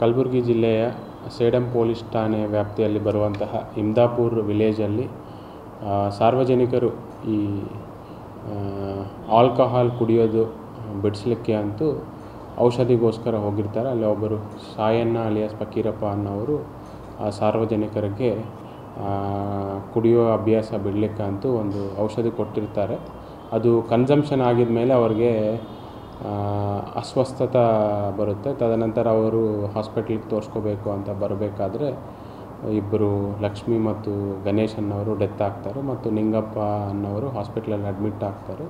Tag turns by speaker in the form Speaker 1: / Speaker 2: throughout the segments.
Speaker 1: ಕಲಬುರಗಿ ಜಿಲ್ಲೆಯ ಸೇಡಂ ಪೊಲೀಸ್ ಠಾಣೆ ವ್ಯಾಪ್ತಿಯಲ್ಲಿ ಬರುವಂತಹ ಇಮ್ದಾಪುರ್ ವಿಲೇಜಲ್ಲಿ ಸಾರ್ವಜನಿಕರು ಈ ಆಲ್ಕೋಹಾಲ್ ಕುಡಿಯೋದು ಬಿಡಿಸಲಿಕ್ಕೆ ಅಂತೂ ಔಷಧಿಗೋಸ್ಕರ ಹೋಗಿರ್ತಾರೆ. ಅಲ್ಲಿ ಒಬ್ಬರು ಸಾಯಣ್ಣ ಅಲಿಯಾಸ್ ಫಕೀರಪ್ಪ ಅನ್ನೋರು ಆ ಸಾರ್ವಜನಿಕರಿಗೆ ಕುಡಿಯೋ ಅಭ್ಯಾಸ ಬಿಡಲಿಕ್ಕೆ ಅಂತೂ ಒಂದು ಔಷಧಿ ಕೊಟ್ಟಿರ್ತಾರೆ. ಅದು ಕನ್ಸಂಪ್ಷನ್ ಆಗಿದ ಮೇಲೆ ಅವ್ರಿಗೆ ಅಸ್ವಸ್ಥತೆ ಬರುತ್ತೆ. ತದನಂತರ ಅವರು ಹಾಸ್ಪಿಟ್ಲಿಗೆ ತೋರಿಸ್ಕೋಬೇಕು ಅಂತ ಬರಬೇಕಾದ್ರೆ ಇಬ್ಬರು ಲಕ್ಷ್ಮಿ ಮತ್ತು ಗಣೇಶ್ ಅನ್ನೋರು ಡೆತ್ ಆಗ್ತಾರೆ ಮತ್ತು ನಿಂಗಪ್ಪ ಅನ್ನೋರು ಹಾಸ್ಪಿಟ್ಲಲ್ಲಿ ಅಡ್ಮಿಟ್ ಆಗ್ತಾರೆ.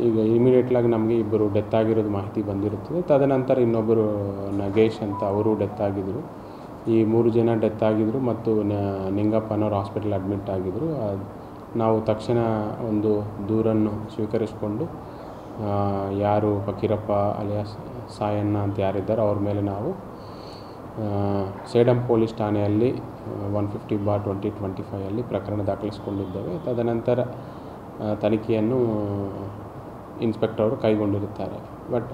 Speaker 1: ಈಗ ಇಮಿಡಿಯೇಟ್ಲಾಗಿ ನಮಗೆ ಇಬ್ಬರು ಡೆತ್ ಆಗಿರೋದು ಮಾಹಿತಿ ಬಂದಿರುತ್ತದೆ. ತದನಂತರ ಇನ್ನೊಬ್ಬರು ನಗೇಶ್ ಅಂತ ಅವರು ಡೆತ್ ಆಗಿದ್ದರು. ಈ 3 ಜನ ಡೆತ್ ಆಗಿದ್ದರು ಮತ್ತು ನಿಂಗಪ್ಪ ಅನ್ನೋರು ಹಾಸ್ಪಿಟಲ್ ಅಡ್ಮಿಟ್ ಆಗಿದ್ದರು. ನಾವು ತಕ್ಷಣ ಒಂದು ದೂರನ್ನು ಸ್ವೀಕರಿಸಿಕೊಂಡು ಯಾರು ಫಕೀರಪ್ಪ ಅಲಿಯಾಸ್ ಸಾಯಣ್ಣ ಅಂತ ಯಾರಿದ್ದಾರೆ ಅವ್ರ ಮೇಲೆ ನಾವು ಸೇಡಂ ಪೊಲೀಸ್ ಠಾಣೆಯಲ್ಲಿ 150/2025 ಪ್ರಕರಣ ದಾಖಲಿಸಿಕೊಂಡಿದ್ದೇವೆ. ತದನಂತರ ತನಿಖೆಯನ್ನು ಇನ್ಸ್ಪೆಕ್ಟರ್ ಅವರು ಕೈಗೊಂಡಿರುತ್ತಾರೆ. ಬಟ್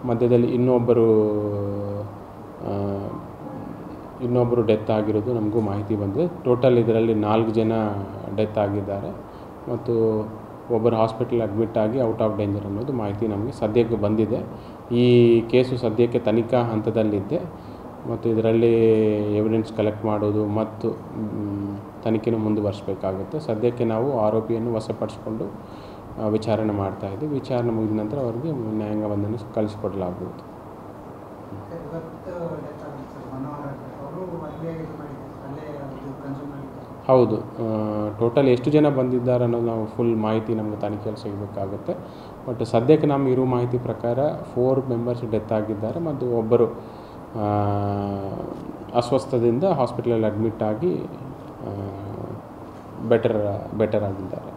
Speaker 1: ಮಧ್ಯದಲ್ಲಿ ಇನ್ನೊಬ್ಬರು ಡೆತ್ ಆಗಿರೋದು ನಮಗೂ ಮಾಹಿತಿ ಬಂದಿದೆ. ಟೋಟಲ್ ಇದರಲ್ಲಿ 4 ಜನ ಡೆತ್ ಆಗಿದ್ದಾರೆ ಮತ್ತು ಒಬ್ಬರು ಹಾಸ್ಪಿಟಲ್ ಅಡ್ಮಿಟ್ ಆಗಿ ಔಟ್ ಆಫ್ ಡೇಂಜರ್ ಅನ್ನೋದು ಮಾಹಿತಿ ನಮಗೆ ಸದ್ಯಕ್ಕೆ ಬಂದಿದೆ. ಈ ಕೇಸು ಸದ್ಯಕ್ಕೆ ತನಿಖಾ ಹಂತದಲ್ಲಿದೆ ಮತ್ತು ಇದರಲ್ಲಿ ಎವಿಡೆನ್ಸ್ ಕಲೆಕ್ಟ್ ಮಾಡೋದು ಮತ್ತು ತನಿಖೆನ ಮುಂದುವರಿಸಬೇಕಾಗುತ್ತೆ. ಸದ್ಯಕ್ಕೆ ನಾವು ಆರೋಪಿಯನ್ನು ವಶಪಡಿಸಿಕೊಂಡು ವಿಚಾರಣೆ ಮಾಡ್ತಾಯಿದ್ದೀವಿ. ವಿಚಾರಣೆ ಮುಗಿದ ನಂತರ ಅವರಿಗೆ ನ್ಯಾಯಾಂಗ ಬಂಧನ ಕಳಿಸಿಕೊಡಲಾಗುವುದು. ಹೌದು, ಟೋಟಲ್ ಎಷ್ಟು ಜನ ಬಂದಿದ್ದಾರೆ ಅನ್ನೋದು ನಾವು ಫುಲ್ ಮಾಹಿತಿ ನಮಗೆ ತನಿಖೆಯಲ್ಲಿ ಸಿಗಬೇಕಾಗುತ್ತೆ. ಬಟ್ ಸದ್ಯಕ್ಕೆ ನಮಗೆ ಇರೋ ಮಾಹಿತಿ ಪ್ರಕಾರ 4 ಮೆಂಬರ್ಸ್ ಡೆತ್ ಆಗಿದ್ದಾರೆ ಮತ್ತು ಒಬ್ಬರು ಅಸ್ವಸ್ಥದಿಂದ ಹಾಸ್ಪಿಟಲಲ್ಲಿ ಅಡ್ಮಿಟ್ ಆಗಿ ಬೆಟರ್ ಆಗಿದ್ದಾರೆ.